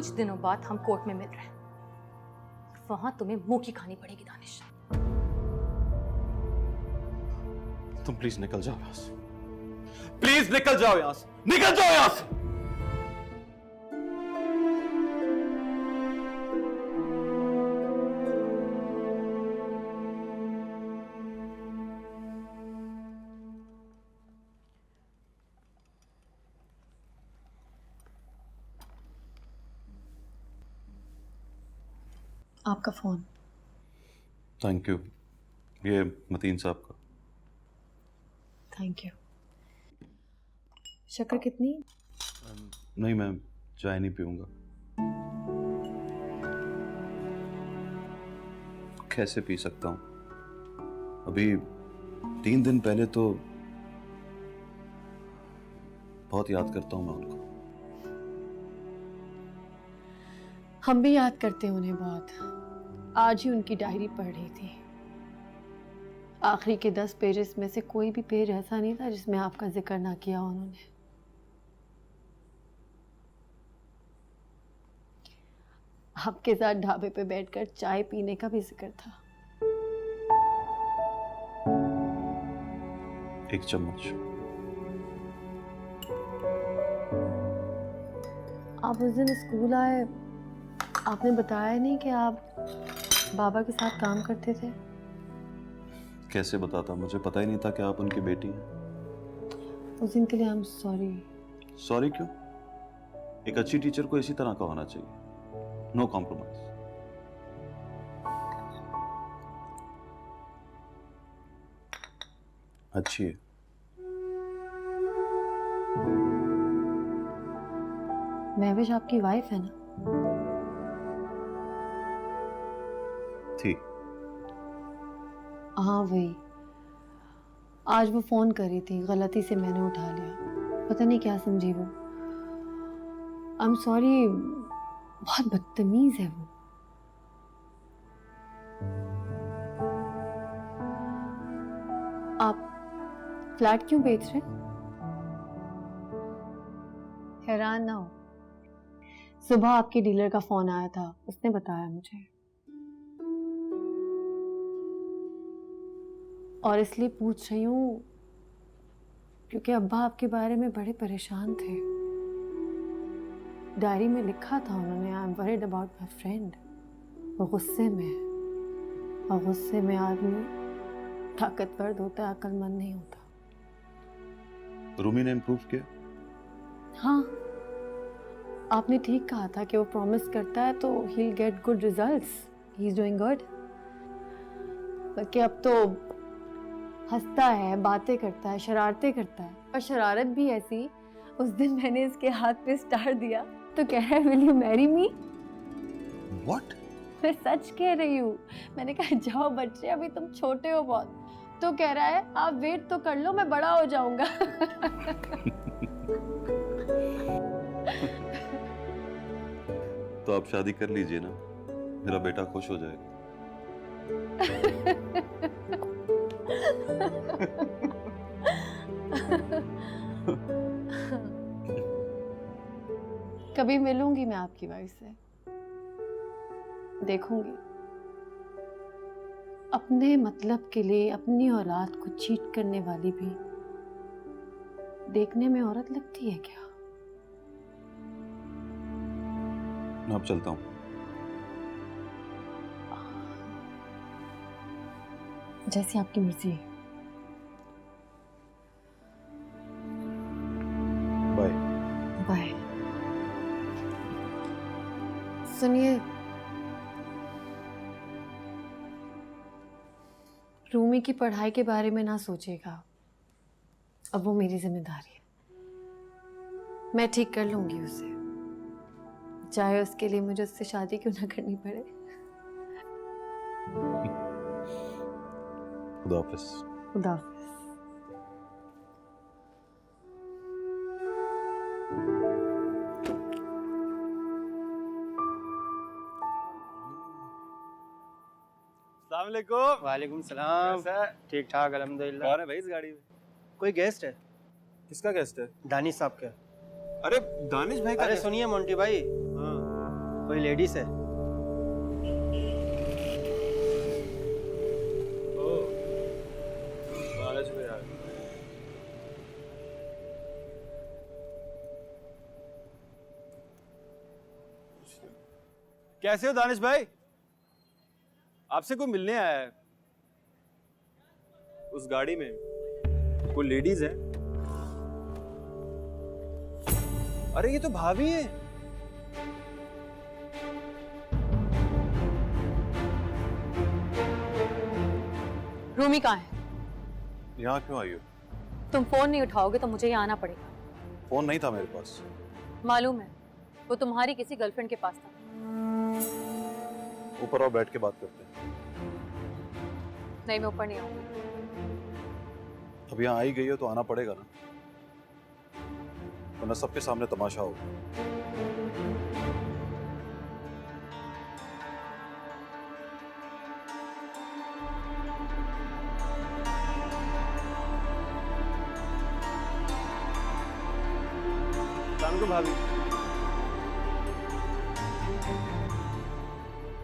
कुछ दिनों बाद हम कोर्ट में मिल रहे हैं और वहां तुम्हें मुंह की खानी पड़ेगी दानिश। तुम प्लीज निकल जाओ यहां से, प्लीज निकल जाओ यहां से, निकल जाओ यहां से। आपका फोन। Thank you. ये मतीन साहब का। Thank you. शक्कर कितनी? नहीं, मैं चाय नहीं पीऊंगा। कैसे पी सकता हूं? अभी 3 दिन पहले तो बहुत याद करता हूं मैं उनको। हम भी याद करते हैं उन्हें बहुत। आज ही उनकी डायरी पढ़ रही थी। आखिरी के 10 पेजेस में से कोई भी पेज ऐसा नहीं था जिसमें आपका जिक्र ना किया उन्होंने। आपके साथ ढाबे पे बैठकर चाय पीने का भी जिक्र था। 1 चम्मच। आप उस दिन स्कूल आए, आपने बताया नहीं कि आप बाबा के साथ काम करते थे। कैसे बताता? मुझे पता ही नहीं था कि आप उनकी बेटी हैं। उस दिन के लिए आई एम सॉरी। सॉरी क्यों? एक अच्छी टीचर को इसी तरह का होना चाहिए। No compromise. अच्छी है। महविश आपकी वाइफ है ना? थी। हाँ वही। आज वो फोन कर रही थी, गलती से मैंने उठा लिया। पता नहीं क्या समझी वो। I am sorry. बहुत बदतमीज है वो। आप फ्लैट क्यों बेच रहे? हैरान ना हो, सुबह आपके डीलर का फोन आया था, उसने बताया मुझे। और इसलिए पूछ रही हूं क्योंकि अब्बा आपके बारे में बड़े परेशान थे। डायरी में लिखा था उन्होंने, I am worried about my friend. वो गुस्से में है, और गुस्से में आदमी ताकतवर होता है, अक्लमंद नहीं होता। रूमी ने इम्प्रूव किया? हाँ, आपने ठीक कहा था कि वो प्रॉमिस करता है तो he will get good results. He is doing good. बल्कि अब तो हंसता है, बातें करता है, शरारतें करता है। और शरारत भी ऐसी, उस दिन मैंने इसके हाथ पे स्टार दिया तो कह रहा है will you marry me. What? मैं सच कह रही हूँ। मैंने कहा जाओ बच्चे, अभी तुम छोटे हो बहुत। तो कह रहा है आप वेट तो कर लो, मैं बड़ा हो जाऊंगा। तो आप शादी कर लीजिए ना, मेरा बेटा खुश हो जाएगा। कभी मिलूंगी मैं आपकी वाइफ से, देखूंगी। अपने मतलब के लिए अपनी औलाद को चीट करने वाली भी देखने में औरत लगती है क्या? मैं अब चलता हूँ। जैसी आपकी मर्जी। बाय। बाय। सुनिए, रूमी की पढ़ाई के बारे में ना सोचेगा। अब वो मेरी जिम्मेदारी है। मैं ठीक कर लूंगी उसे, चाहे उसके लिए मुझे उससे शादी क्यों ना करनी पड़े। खुदा हाफिज। खुदा हाफिज। अस्सलामुअलैकुम। वालेकुम सलाम। कैसा है? ठीक ठाक अल्हम्दुलिल्लाह। कौन है भाई इस गाड़ी में? कोई गेस्ट है? किसका गेस्ट है? दानिश साहब का। अरे दानिश भाई का अरे गेस्ट? सुनिए मोंटी भाई, हाँ। कोई लेडीज है? कैसे हो दानिश भाई? आपसे कोई मिलने आया है। उस गाड़ी में कोई लेडीज है। अरे ये तो भाभी है। रूमी कहाँ है? यहाँ क्यों आई हो? तुम फोन नहीं उठाओगे तो मुझे यहाँ आना पड़ेगा। फोन नहीं था मेरे पास। मालूम है, वो तुम्हारी किसी गर्लफ्रेंड के पास था। ऊपर आओ, बैठ के बात करते हैं। नहीं, मैं ऊपर नहीं आऊंगी। अब यहाँ आई गई हो तो आना पड़ेगा ना, वरना सबके सामने तमाशा होगा। शाम को भाभी।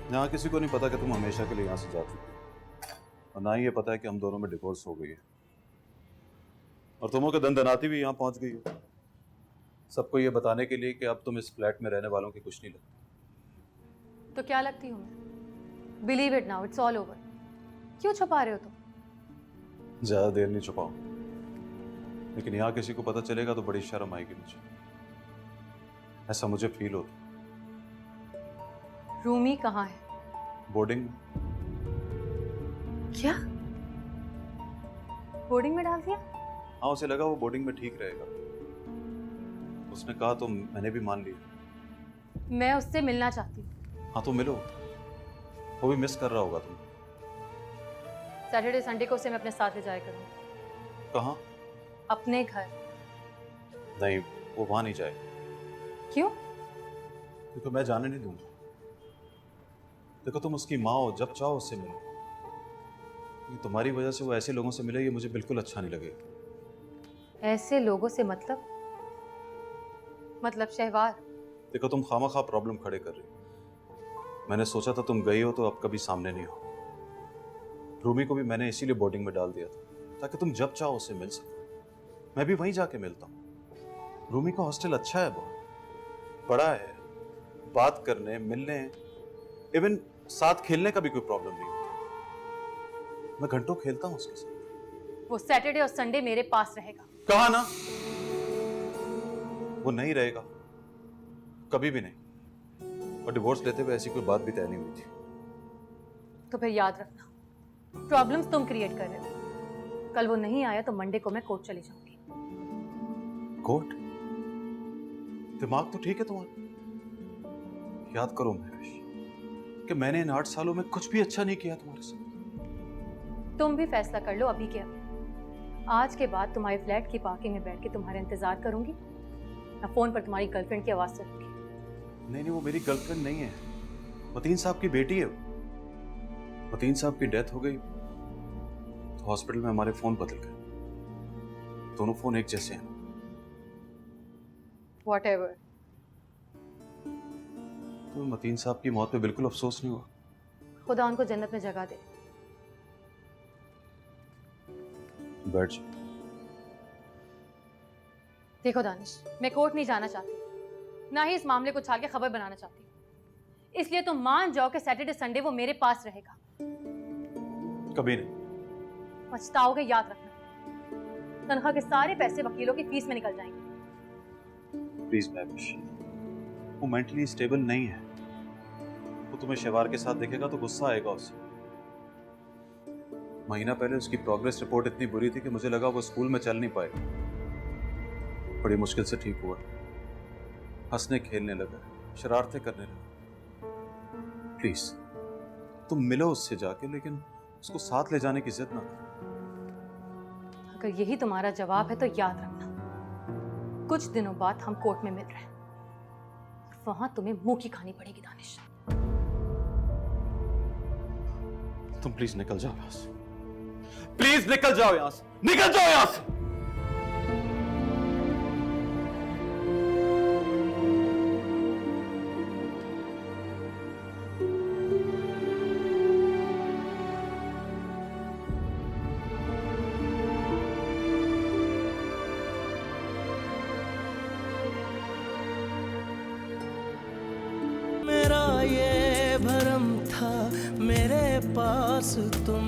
यहाँ किसी को नहीं पता कि तुम हमेशा के लिए यहाँ से जा चुके हो, और ना ही ये पता है कि हम दोनों में डिवोर्स हो गई है, और तुमों के दंदनाती भी यहाँ पहुंच गई हो, सबको ये बताने के लिए कि अब तुम इस फ्लैट में रहने वालों की कुछ नहीं लगती। तो क्या लगती हूँ मैं? Believe it now, it's all over. क्यों छुपा रहे हो तुम? ज्यादा देर नहीं छुपाओ, लेकिन यहाँ किसी को पता चलेगा तो बड़ी शर्म आएगी मुझे, ऐसा मुझे फील होता। रूमी कहाँ है? बोर्डिंग में। क्या? बोर्डिंग में डाल दिया? हाँ, उसे लगा वो बोर्डिंग में ठीक रहेगा, उसने कहा तो मैंने भी मान लिया। मैं उससे मिलना चाहती हूँ। हाँ तो मिलो, वो भी मिस कर रहा होगा तुम। सैटरडे संडे को उसे मैं अपने साथ ले जाया करूँगी। कहाँ? अपने घर। नहीं, वो वहां नहीं जाएगा। क्यों? क्योंकि मैं जाने नहीं दूंगा। देखो, तुम उसकी माँ हो, जब चाहो उससे मिलो। क्योंकि तुम्हारी वजह से वो ऐसे लोगों से मिले, ये मुझे बिल्कुल अच्छा नहीं लगेगा। ऐसे लोगों से मतलब शहवार? देखो, तुम खामखा प्रॉब्लम खड़े कर रही हो। मैंने सोचा था तुम गई हो तो अब कभी सामने नहीं हो। रूमी को भी मैंने इसीलिए बोर्डिंग में डाल दिया था, ताकि तुम जब चाहो उससे मिल सको। मैं भी वहीं जाके मिलता हूँ। रूमी का हॉस्टल अच्छा है, बहुत बड़ा है, बात करने, मिलने, इवन साथ खेलने का भी कोई प्रॉब्लम नहीं होता। मैं घंटों खेलता हूँ उसके साथ। वो सैटरडे और संडे मेरे पास रहेगा। कहा ना, वो नहीं रहेगा, कभी भी नहीं। और डिवोर्स लेते हुए ऐसी कोई बात भी तय नहीं हुई थी। तो फिर याद रखना, प्रॉब्लम्स तुम क्रिएट कर रहे हो। कल वो नहीं आया तो मंडे को मैं कोर्ट चली जाऊंगी। कोर्ट? दिमाग तो ठीक है तुम्हारा। याद करो महेश कि मैंने इन 8 सालों में कुछ भी अच्छा नहीं किया तुम्हारे साथ। तुम भी फैसला कर लो अभी के अभी। आज के बाद तुम्हारे फ्लैट की पार्किंग में बैठ के तुम्हारा इंतजार करूंगी, मैं फोन पर तुम्हारी गर्लफ्रेंड की आवाज सुनूंगी। नहीं, वो मेरी गर्लफ्रेंड नहीं है, मतीन साहब की बेटी है। मतीन साहब की डेथ हो गई तो हॉस्पिटल में हमारे फोन बदल गए। दोनों फोन एक जैसे हैं। Whatever. तो मतीन साहब की मौत पे बिल्कुल अफसोस नहीं हुआ? खुदा उनको जन्नत में जगह दे। बैठ जाओ। देखो दानिश, मैं कोर्ट नहीं जाना चाहती, ना ही इस मामले को छाल के खबर बनाना चाहती। इसलिए तुम मान जाओ कि सैटरडे संडे वो मेरे पास रहेगा। कभी नहीं। पछताओगे, याद रखना। तनख्वाह के सारे पैसे वकीलों की फीस में निकल जाएंगे। प्लीज महविश, वो मेंटली स्टेबल नहीं है। वो तुम्हें शहवार के साथ देखेगा तो गुस्सा आएगा उसे। महीना पहले उसकी प्रोग्रेस रिपोर्ट इतनी बुरी थी कि मुझे लगा वो स्कूल में चल नहीं पाएगा। बड़ी मुश्किल से ठीक हुआ, हंसने खेलने लगा, शरारतें करने लगा। प्लीज तुम मिलो उससे जाके, लेकिन उसको साथ ले जाने की जिद ना करो। अगर यही तुम्हारा जवाब है तो याद रखना, कुछ दिनों बाद हम कोर्ट में मिल रहे हैं। वहां तुम्हें मुंह की खानी पड़ेगी दानिश। तुम प्लीज निकल जाओ यहां से, प्लीज निकल जाओ यहां से, निकल जाओ यहां से। बस तुम